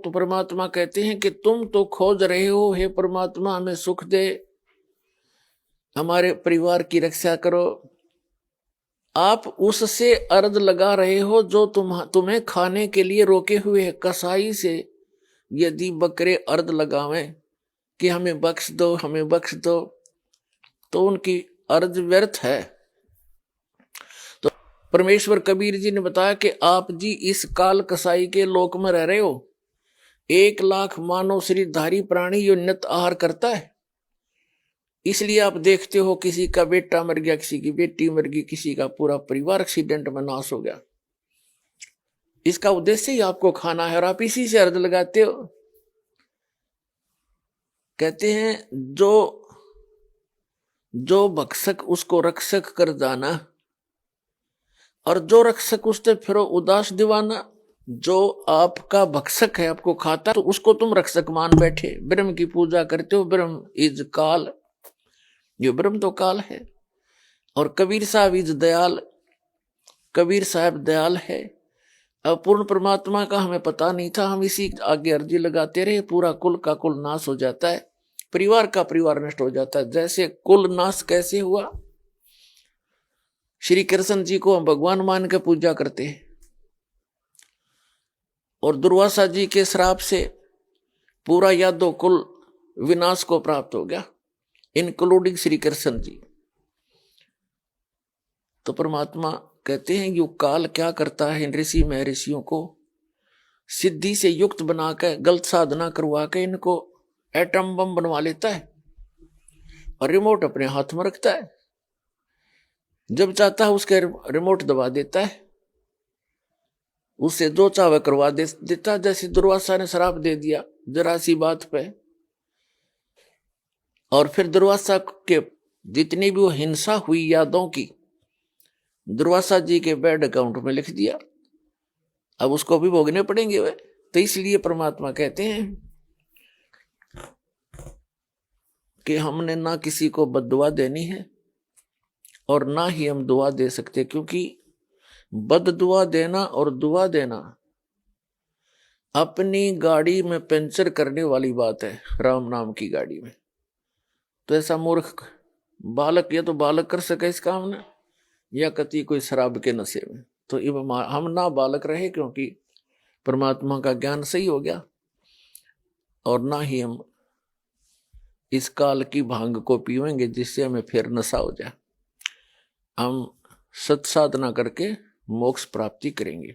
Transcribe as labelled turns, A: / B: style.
A: तो परमात्मा कहते हैं कि तुम तो खोज रहे हो, हे परमात्मा हमें सुख दे, हमारे परिवार की रक्षा करो। आप उससे अर्ज लगा रहे हो जो तुम्हें खाने के लिए रोके हुए है। कसाई से यदि बकरे अर्ज लगावें कि हमें बख्श दो, हमें बख्श दो, तो उनकी अर्ज व्यर्थ है। तो परमेश्वर कबीर जी ने बताया कि आप जी इस काल कसाई के लोक में रह रहे हो। 1,00,000 मानव शरीरधारी प्राणी यो नित आहार करता है। इसलिए आप देखते हो किसी का बेटा मर गया, किसी की बेटी मर गई, किसी का पूरा परिवार एक्सीडेंट में नाश हो गया। इसका उद्देश्य ही आपको खाना है और आप इसी से अर्ज लगाते हो। कहते हैं जो भक्षक उसको रक्षक कर जाना, और जो रक्षक उससे फिर उदास दीवाना। जो आपका भक्षक है, आपको खाता, तो उसको तुम रक्षक मान बैठे। ब्रह्म की पूजा करते हो। ब्रह्म इज काल, जो ब्रह्म तो काल है। और कबीर साहब इज दयाल, कबीर साहब दयाल है। अब पूर्ण परमात्मा का हमें पता नहीं था, हम इसी आगे अर्जी लगाते रहे, पूरा कुल का कुल नाश हो जाता है, परिवार का परिवार नष्ट हो जाता है। जैसे कुल नाश कैसे हुआ, श्री कृष्ण जी को हम भगवान मान के पूजा करते हैं, और दुर्वासा जी के श्राप से पूरा यादव कुल विनाश को प्राप्त हो गया, इंक्लूडिंग श्री कृष्ण जी। तो परमात्मा कहते हैं युग काल क्या करता है, इन ऋषि महर्षियों को सिद्धि से युक्त बनाकर गलत साधना करवा के इनको एटम बम बनवा लेता है, और रिमोट अपने हाथ में रखता है। जब चाहता है उसके रिमोट दबा देता है, उससे जो चाहे करवा देता। जैसे दुर्वासा ने श्राप दे दिया जरा सी बात पे, और फिर दुर्वासा के जितनी भी वो हिंसा हुई यादों की, दुर्वासा जी के बैंक अकाउंट में लिख दिया। अब उसको भी भोगने पड़ेंगे वे। तो इसलिए परमात्मा कहते हैं कि हमने ना किसी को बद्दुआ देनी है और ना ही हम दुआ दे सकते, क्योंकि बद्दुआ देना और दुआ देना अपनी गाड़ी में पंचर करने वाली बात है, राम नाम की गाड़ी में। तो ऐसा मूर्ख बालक, या तो बालक कर सके इस काम ने, या कति कोई शराब के नशे में। तो हम ना बालक रहे, क्योंकि परमात्मा का ज्ञान सही हो गया, और ना ही हम इस काल की भांग को पीवेंगे जिससे हमें फिर नशा हो जाए। हम सत्साधना करके मोक्ष प्राप्ति करेंगे।